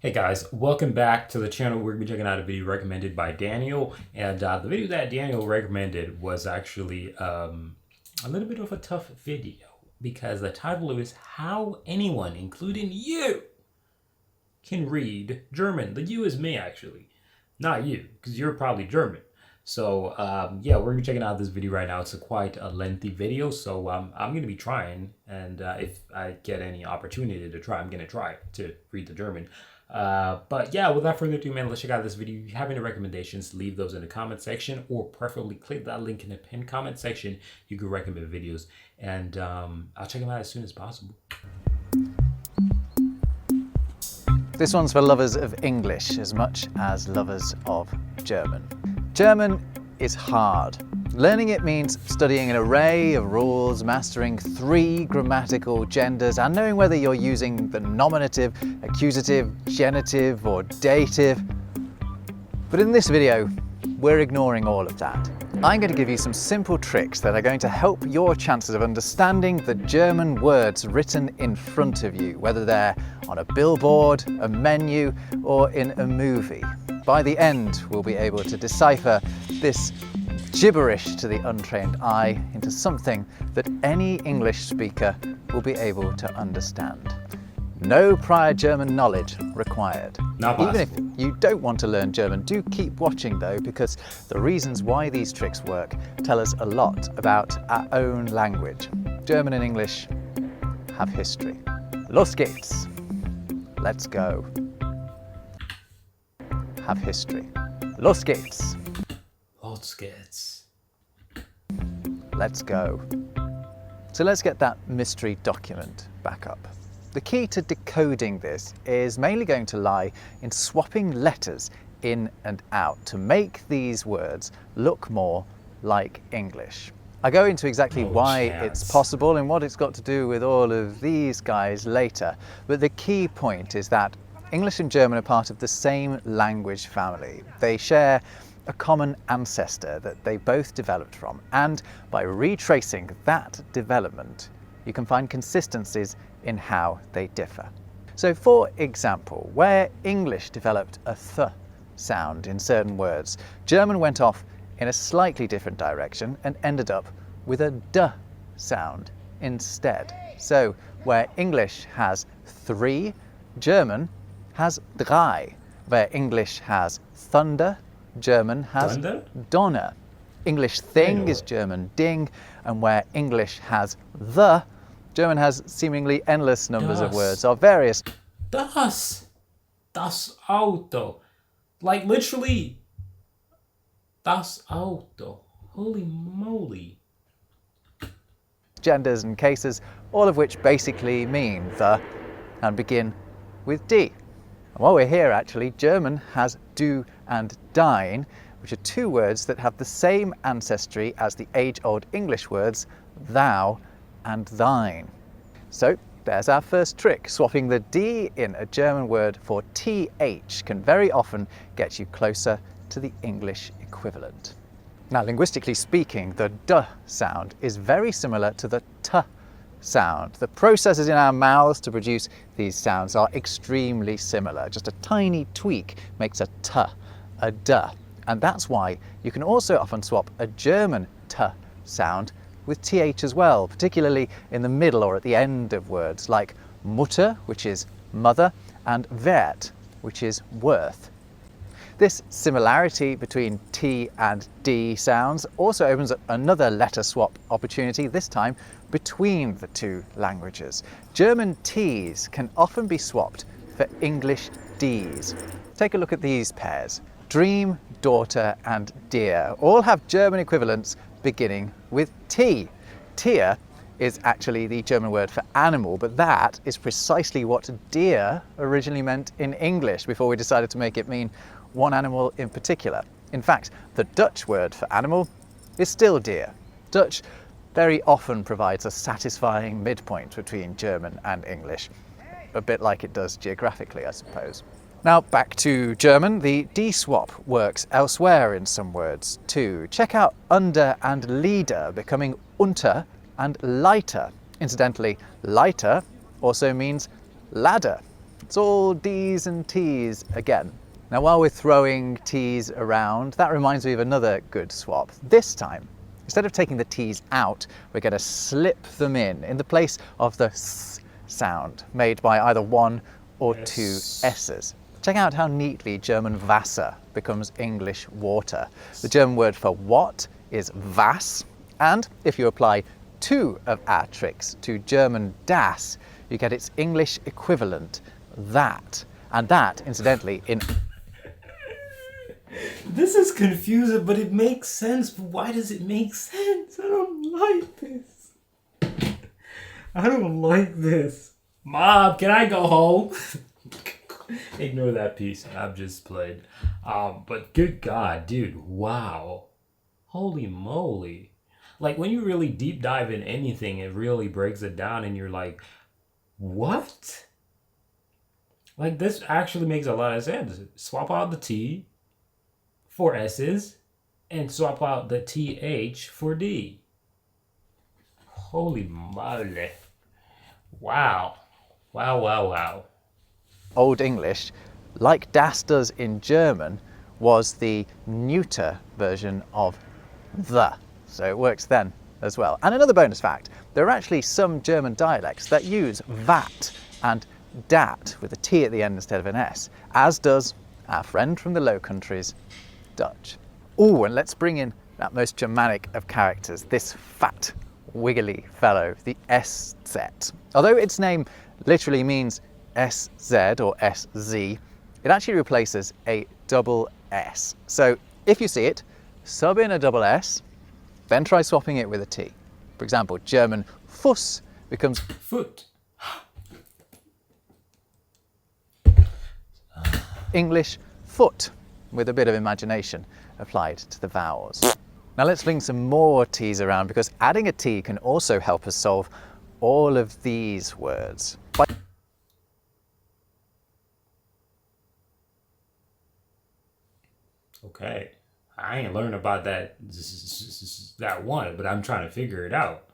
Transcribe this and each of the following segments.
Hey guys, welcome back to the channel. We're going to be checking out a video recommended by Daniel. And the video that Daniel recommended was actually a little bit of a tough video because the title is How Anyone, Including You, Can Read German. The you is me, actually, not you, because you're probably German. So yeah, we're gonna be checking out this video right now. It's quite a lengthy video, so I'm gonna be trying, and if I get any opportunity to try, I'm gonna try to read the German. But yeah, without further ado, man, let's check out this video. If you have any recommendations, leave those in the comment section, or preferably click that link in the pinned comment section. You can recommend videos, and I'll check them out as soon as possible. This one's for lovers of English as much as lovers of German. German is hard. Learning it means studying an array of rules, mastering 3 grammatical genders, and knowing whether you're using the nominative, accusative, genitive, or dative. But in this video, we're ignoring all of that. I'm going to give you some simple tricks that are going to help your chances of understanding the German words written in front of you, whether they're on a billboard, a menu, or in a movie. By the end, we'll be able to decipher this gibberish to the untrained eye into something that any English speaker will be able to understand. No prior German knowledge required. Not possible. Even if you don't want to learn German, do keep watching though, because the reasons why these tricks work tell us a lot about our own language. German and English have history. Los geht's. Let's go. Have history. Los geht's. Los geht's. Let's go. So let's get that mystery document back up. The key to decoding this is mainly going to lie in swapping letters in and out to make these words look more like English. I go into exactly why it's possible and what it's got to do with all of these guys later, but the key point is that English and German are part of the same language family. They share a common ancestor that they both developed from, and by retracing that development, you can find consistencies in how they differ. So for example, where English developed a th sound in certain words, German went off in a slightly different direction and ended up with a d sound instead. So where English has 3, German has drei. Where English has thunder, German has Donner. English thing is German ding, and where English has the, German has seemingly endless numbers of words of various. Das Auto. Like literally, das Auto. Holy moly. Genders and cases, all of which basically mean the and begin with D. And while we're here actually, German has du and dein, which are 2 words that have the same ancestry as the age-old English words thou and thine. So there's our first trick. Swapping the D in a German word for TH can very often get you closer to the English equivalent. Now, linguistically speaking, the D sound is very similar to the T sound. The processes in our mouths to produce these sounds are extremely similar. Just a tiny tweak makes a T a D. And that's why you can also often swap a German T sound with TH as well, particularly in the middle or at the end of words like Mutter, which is mother, and Wert, which is worth. This similarity between T and D sounds also opens up another letter swap opportunity, this time between the 2 languages. German T's can often be swapped for English D's. Take a look at these pairs. Dream, daughter, and dear all have German equivalents beginning with T. Tier is actually the German word for animal, but that is precisely what deer originally meant in English before we decided to make it mean one animal in particular. In fact, the Dutch word for animal is still deer. Dutch very often provides a satisfying midpoint between German and English, a bit like it does geographically, I suppose. Now back to German, the D-swap works elsewhere in some words too. Check out under and Lieder becoming unter and Leiter. Incidentally, Leiter also means ladder. It's all D's and T's again. Now, while we're throwing T's around, that reminds me of another good swap. This time, instead of taking the T's out, we're going to slip them in the place of the S sound made by either one or two S's. Check out how neatly German Wasser becomes English water. The German word for what is was, and if you apply two of our tricks to German das, you get its English equivalent, that. And that, incidentally, in... This is confusing, but it makes sense. But why does it make sense? I don't like this. I don't like this. Mom, can I go home? Ignore that piece. I've just played. But good God, dude. Wow. Holy moly. Like, when you really deep dive in anything, it really breaks it down and you're like, what? Like, this actually makes a lot of sense. Swap out the T for S's and swap out the TH for D. Holy moly. Wow. Wow, wow, wow. Old English, like das does in German, was the neuter version of the. So it works then as well. And another bonus fact, there are actually some German dialects that use that and dat with a T at the end instead of an S, as does our friend from the Low Countries, Dutch. Oh, and let's bring in that most Germanic of characters, this fat, wiggly fellow, the SZ. Although its name literally means SZ or SZ, it actually replaces a double S. So if you see it, sub in a double S, then try swapping it with a T. For example, German Fuss becomes Foot. English foot, with a bit of imagination applied to the vowels. Now let's fling some more T's around, because adding a T can also help us solve all of these words. Okay. I ain't learned about that one, but I'm trying to figure it out.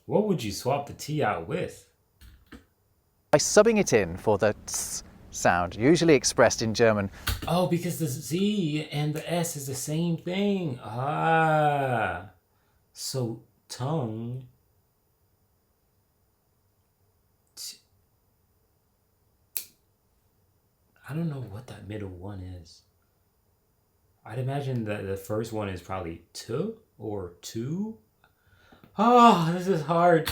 What would you swap the T out with? By subbing it in for the ts sound, usually expressed in German. Oh, because the Z and the S is the same thing. Ah. So, tongue. I don't know what that middle one is. I'd imagine that the first one is probably two or two. Oh, this is hard.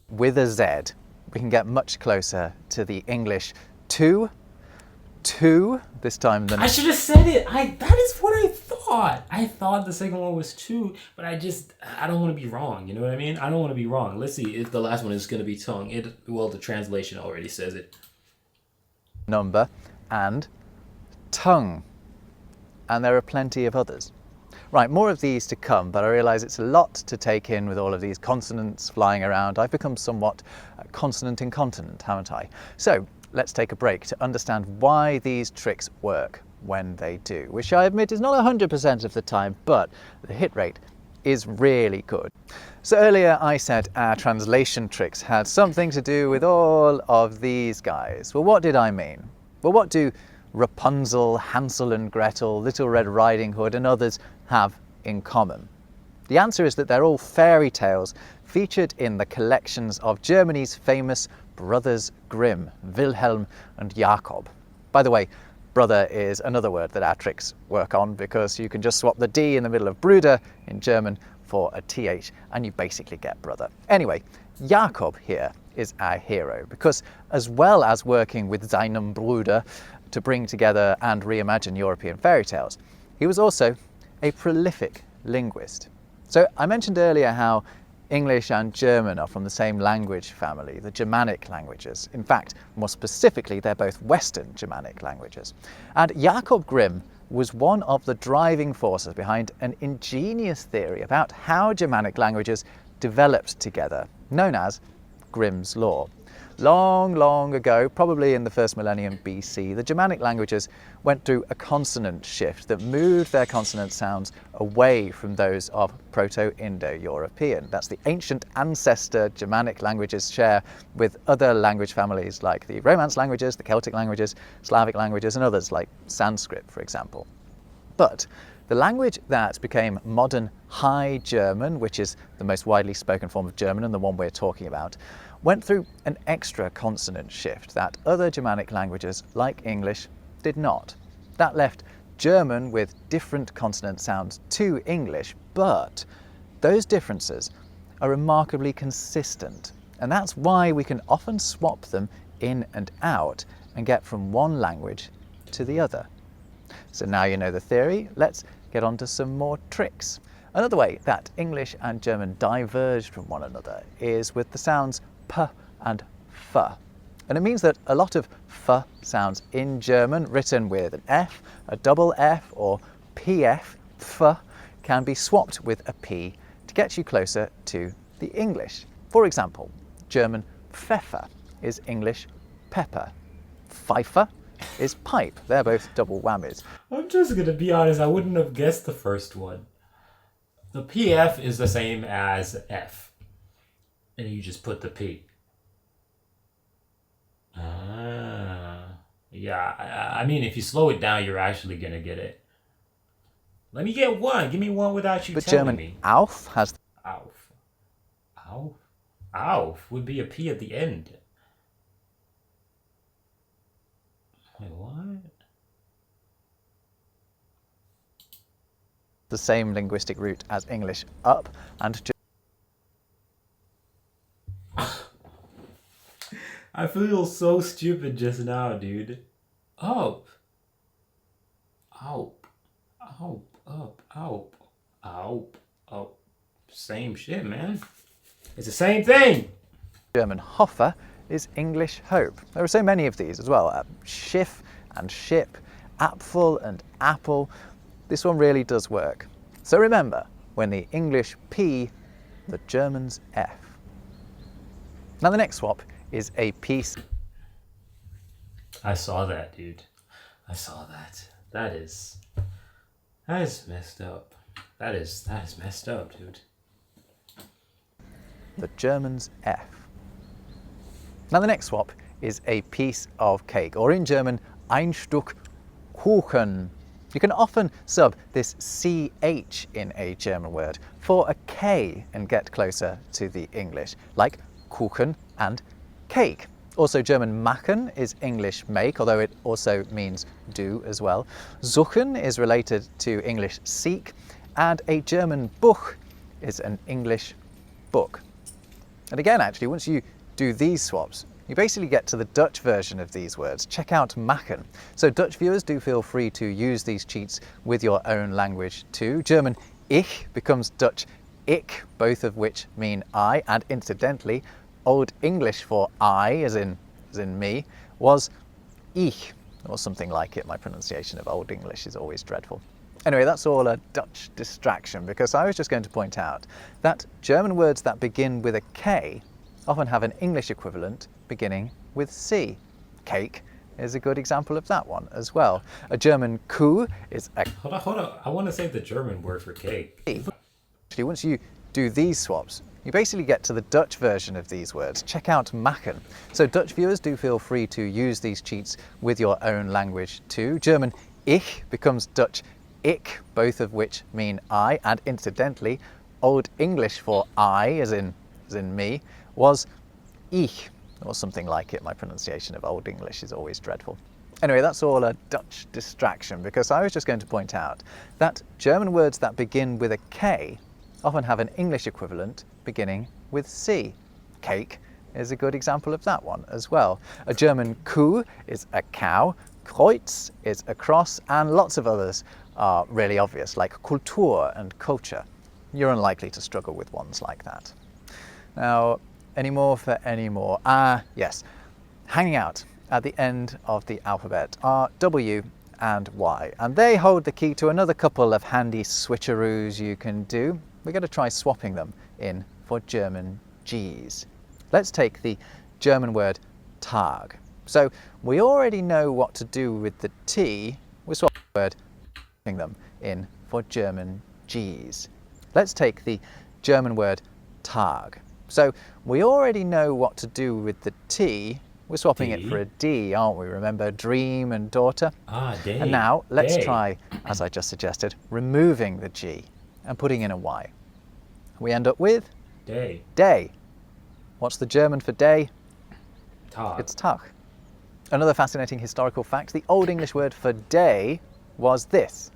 With a Z, we can get much closer to the English two this time than... I should have said it. That is what I thought. I thought the second one was two, but I don't want to be wrong. You know what I mean? I don't want to be wrong. Let's see if the last one is going to be tongue. Well, the translation already says it. Number and tongue. And there are plenty of others. Right, more of these to come, but I realise it's a lot to take in with all of these consonants flying around. I've become somewhat consonant incontinent, haven't I? So let's take a break to understand why these tricks work when they do, which I admit is not 100% of the time, but the hit rate is really good. So earlier I said our translation tricks had something to do with all of these guys. Well, what did I mean? Well, what do Rapunzel, Hansel and Gretel, Little Red Riding Hood and others have in common? The answer is that they're all fairy tales featured in the collections of Germany's famous Brothers Grimm, Wilhelm and Jakob. By the way, brother is another word that our tricks work on, because you can just swap the D in the middle of Bruder in German for a TH and you basically get brother. Anyway, Jakob here is our hero, because as well as working with seinem Bruder to bring together and reimagine European fairy tales, he was also a prolific linguist. So I mentioned earlier how English and German are from the same language family, the Germanic languages. In fact, more specifically, they're both Western Germanic languages. And Jakob Grimm was one of the driving forces behind an ingenious theory about how Germanic languages developed together, known as Grimm's Law. Long, long ago, probably in the first millennium BC, the Germanic languages went through a consonant shift that moved their consonant sounds away from those of Proto-Indo-European. That's the ancient ancestor Germanic languages share with other language families like the Romance languages, the Celtic languages, Slavic languages, and others like Sanskrit, for example. But the language that became modern High German, which is the most widely spoken form of German and the one we're talking about, went through an extra consonant shift that other Germanic languages, like English, did not. That left German with different consonant sounds to English, but those differences are remarkably consistent, and that's why we can often swap them in and out and get from one language to the other. So now you know the theory, let's get on to some more tricks. Another way that English and German diverged from one another is with the sounds p and f. And it means that a lot of f sounds in German, written with an f, a double f, or pf, f, can be swapped with a p to get you closer to the English. For example, German Pfeffer is English pepper. Pfeifer is pipe. They're both double whammies. I'm just gonna be honest, I wouldn't have guessed the first one. The PF is the same as F. And you just put the P. Yeah, I mean, if you slow it down, you're actually gonna get it. Let me get one. Give me one without you But telling German me. Auf has Auf. Auf? Auf would be a P at the end. Wait, what? the same linguistic root as English up, and I feel so stupid just now, dude. Up. Up. Up. Up. Up. Up. Up. Same shit, man. It's the same thing. German Hoffe is English hope. There are so many of these as well. Schiff and ship, Apfel and apple. This one really does work. So remember, when the English P, the Germans F. Now the next swap is a piece. I saw that, dude. I saw that. That is messed up. That is messed up, dude. The Germans F. Now the next swap is a piece of cake, or in German, ein Stück Kuchen. You can often sub this CH in a German word for a K and get closer to the English, like Kuchen and cake. Also, German machen is English make, although it also means do as well. Suchen is related to English seek, and a German Buch is an English book. And again, actually, once you do these swaps, you basically get to the Dutch version of these words. Check out machen. So Dutch viewers, do feel free to use these cheats with your own language too. German ich becomes Dutch ik, both of which mean I, and incidentally, Old English for I, as in me, was ich, or something like it. My pronunciation of Old English is always dreadful. Anyway, that's all a Dutch distraction, because I was just going to point out that German words that begin with a K often have an English equivalent beginning with C. Cake is a good example of that one as well. A German Kuh is a... Hold on. I want to say the German word for cake. Actually, once you do these swaps, you basically get to the Dutch version of these words. Check out machen. So Dutch viewers, do feel free to use these cheats with your own language too. German ich becomes Dutch ik, both of which mean I, and incidentally, Old English for I, as in me, was ich, or something like it. My pronunciation of Old English is always dreadful. Anyway, that's all a Dutch distraction, because I was just going to point out that German words that begin with a K often have an English equivalent beginning with C. Cake is a good example of that one as well. A German Kuh is a cow, Kreuz is a cross, and lots of others are really obvious, like Kultur and culture. You're unlikely to struggle with ones like that. Now, any more for any more? Yes. Hanging out at the end of the alphabet are W and Y, and they hold the key to another couple of handy switcheroos you can do. We're going to try swapping them in for German G's. Let's take the German word Tag. So we already know what to do with the T. We're swapping the word, putting them in for German Gs. Let's take the German word Tag. So we already know what to do with the T. We're swapping it for a D, aren't we? Remember dream and daughter? Day. And now let's Day. try, as I just suggested, removing the G and putting in a Y. We end up with Day. day. What's the German for day? Tag. It's Tag. Another fascinating historical fact, the Old English word for day was this.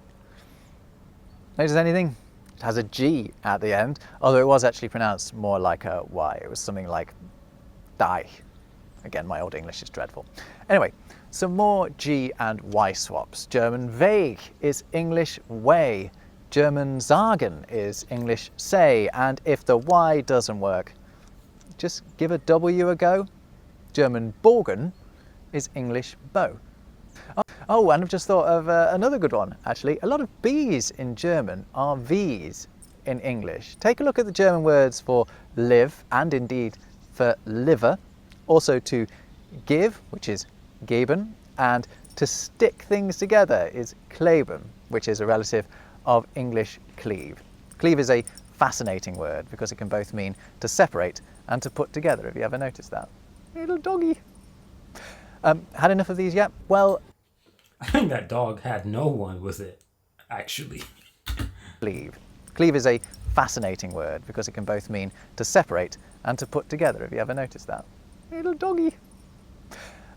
Notice anything? It has a G at the end, although it was actually pronounced more like a Y. It was something like die. Again, my Old English is dreadful. Anyway, some more G and Y swaps. German Weg is English way. German sagen is English say. And if the Y doesn't work, just give a W a go. German Bogen is English bow. Oh, and I've just thought of another good one, actually. A lot of B's in German are V's in English. Take a look at the German words for live and indeed for liver. Also to give, which is geben, and to stick things together is kleben, which is a relative of English cleave. Cleave is a fascinating word because it can both mean to separate and to put together. Have you ever noticed that? Little doggy. Had enough of these yet? Well, I think that dog had no one, was it? Actually. cleave. Cleave is a fascinating word because it can both mean to separate and to put together. Have you ever noticed that? Little doggy.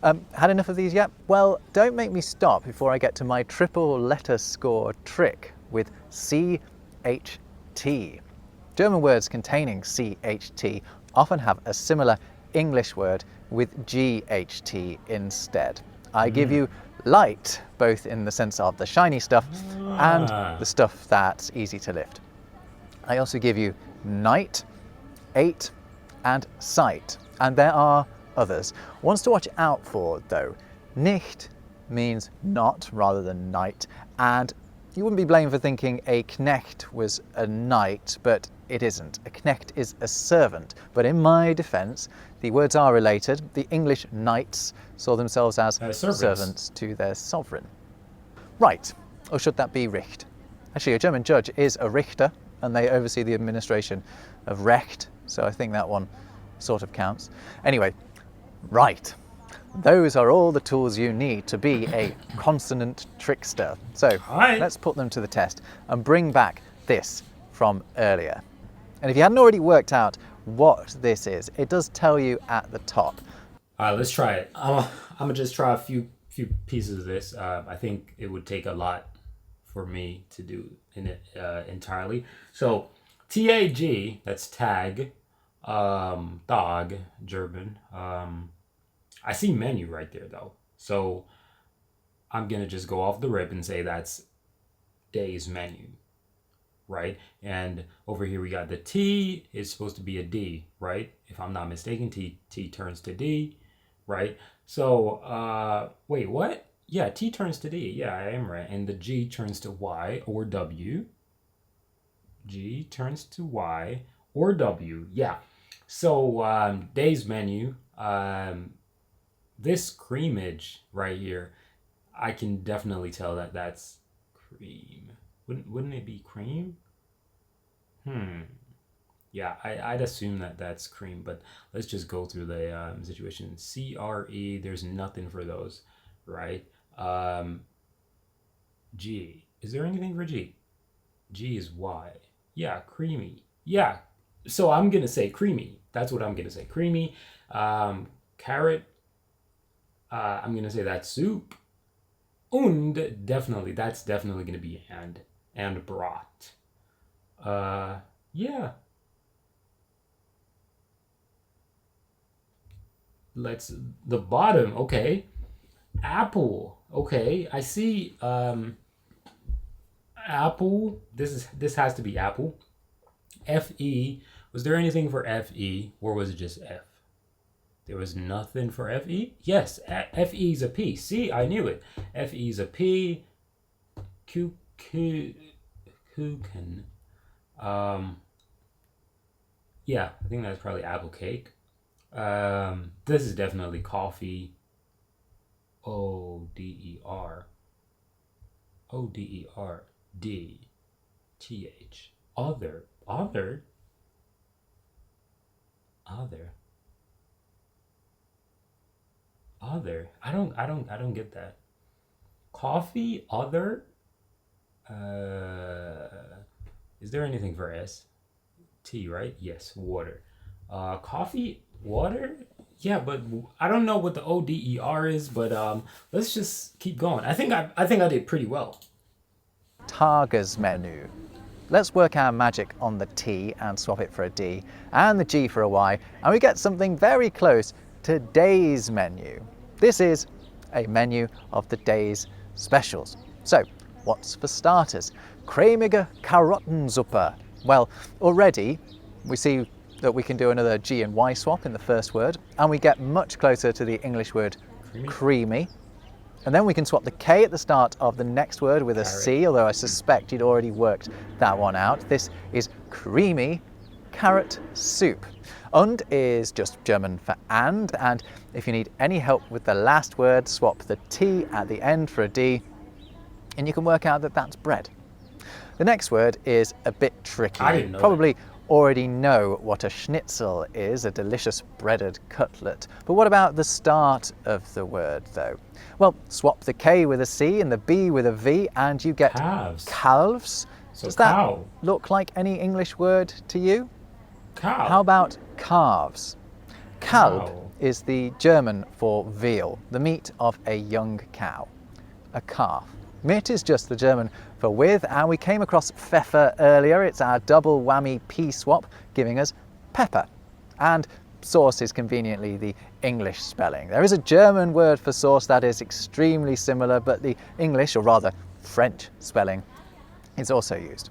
Had enough of these yet? Well, don't make me stop before I get to my triple letter score trick with CHT. German words containing CHT often have a similar English word with GHT instead. I give you light, both in the sense of the shiny stuff and the stuff that's easy to lift. I also give you night, eight, and sight, and there are others. Ones to watch out for though. Nicht means not rather than night, and you wouldn't be blamed for thinking a knecht was a knight, but it isn't. A knecht is a servant, but in my defence, the words are related. The English knights saw themselves as servants to their sovereign. Right, or should that be Richt? Actually, a German judge is a Richter, and they oversee the administration of Recht, so I think that one sort of counts. Anyway, right. Those are all the tools you need to be a consonant trickster. So let's put them to the test and bring back this from earlier. And if you hadn't already worked out what this is, it does tell you at the top. All right, let's try it. I'm gonna just try a few pieces of this. I think it would take a lot for me to do in it entirely. So TAG, that's tag, dog, German. I see menu right there though. So I'm gonna just go off the rip and say that's day's menu, right? And over here we got the T is supposed to be a D, right? If I'm not mistaken, T turns to D, right? So wait, what? Yeah, T turns to D. Yeah, I am right. And the G turns to Y or W. G turns to Y or W. Yeah. So day's menu. This creamage right here, I can definitely tell that that's cream. Wouldn't it be cream? Yeah, I'd assume that that's cream, but let's just go through the situation. CRE, there's nothing for those, right? G, is there anything for G? G is Y. Yeah, creamy. Yeah, so I'm gonna say creamy. That's what I'm gonna say. Creamy. Carrot. I'm gonna say that's soup. Und that's definitely gonna be and brat. Yeah. The bottom, okay. Apple, okay. I see apple. This has to be apple. FE, was there anything for FE or was it just F? There was nothing for FE? Yes, FE is a P. See, I knew it. FE is a P. Kuchen. Yeah, I think that's probably apple cake. This is definitely coffee. O-D-E-R. O-D-E-R-D-T-H. Other. Other. Other. Other. I don't get that. Coffee, other. Is there anything for S? Tea, right? Yes, water. Coffee, water. Yeah, but I don't know what the ODER is, but let's just keep going. I think I did pretty well. Tagesmenü. Let's work our magic on the T and swap it for a D, and the G for a Y, and we get something very close to day's menu. This is a menu of the day's specials. So, what's for starters? Cremige Karottensuppe. Well, already we see that we can do another G and Y swap in the first word, and we get much closer to the English word creamy. And then we can swap the K at the start of the next word with a C, although I suspect you'd already worked that one out. This is creamy carrot soup. Und is just German for and if you need any help with the last word, swap the T at the end for a D, and you can work out that that's bread. The next word is a bit tricky. I didn't know Probably already know what a schnitzel is, a delicious breaded cutlet. But what about the start of the word though? Well, swap the K with a C and the B with a V and you get Calves. calves. So Does that cow. look like any English word to you? Cow. How about calves? Kalb Cow. is the German for veal, the meat of a young cow, a calf. Mit is just the German for with, and we came across Pfeffer earlier. It's our double whammy P swap, giving us pepper. And sauce is conveniently the English spelling. There is a German word for sauce that is extremely similar, but the English, or rather French spelling, is also used.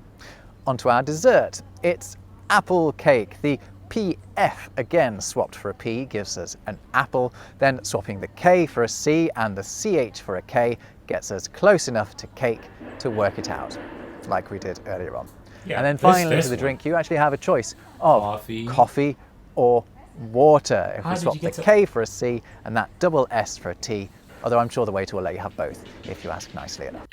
Onto our dessert. It's apple cake. The PF again swapped for a P gives us an apple, then swapping the K for a C and the CH for a K gets us close enough to cake to work it out, like we did earlier on. Yeah, and then this finally to the one. drink, you actually have a choice of coffee or water. If How we did swap you the get to- K for a C and that double S for a T, although I'm sure the waiter will let you have both if you ask nicely enough.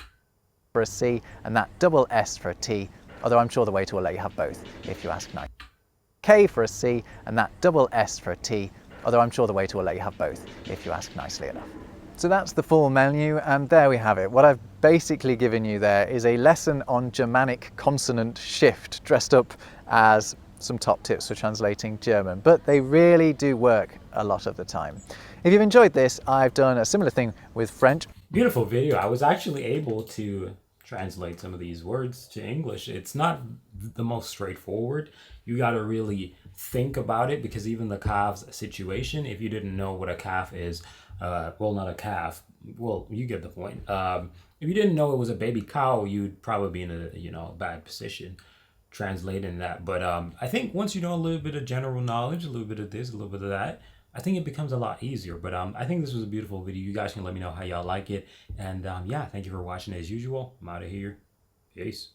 For a C and that double S for a T, although I'm sure the waiter will let you have both if you ask nicely. K for a C and that double S for a T, although I'm sure the waiter will let you have both if you ask nicely enough. So that's the full menu, and there we have it. What I've basically given you there is a lesson on Germanic consonant shift, dressed up as some top tips for translating German, but they really do work a lot of the time. If you've enjoyed this, I've done a similar thing with French. Beautiful video. I was actually able to translate some of these words to English. It's not the most straightforward. You got to really think about it, because even the calves situation, if you didn't know what a calf is, well, not a calf, well, you get the point. If you didn't know it was a baby cow, you'd probably be in a bad position translating that. But I think once you know a little bit of general knowledge, a little bit of this, a little bit of that, I think it becomes a lot easier. But I think this was a beautiful video. You guys can let me know how y'all like it. And yeah, thank you for watching as usual. I'm out of here. Peace.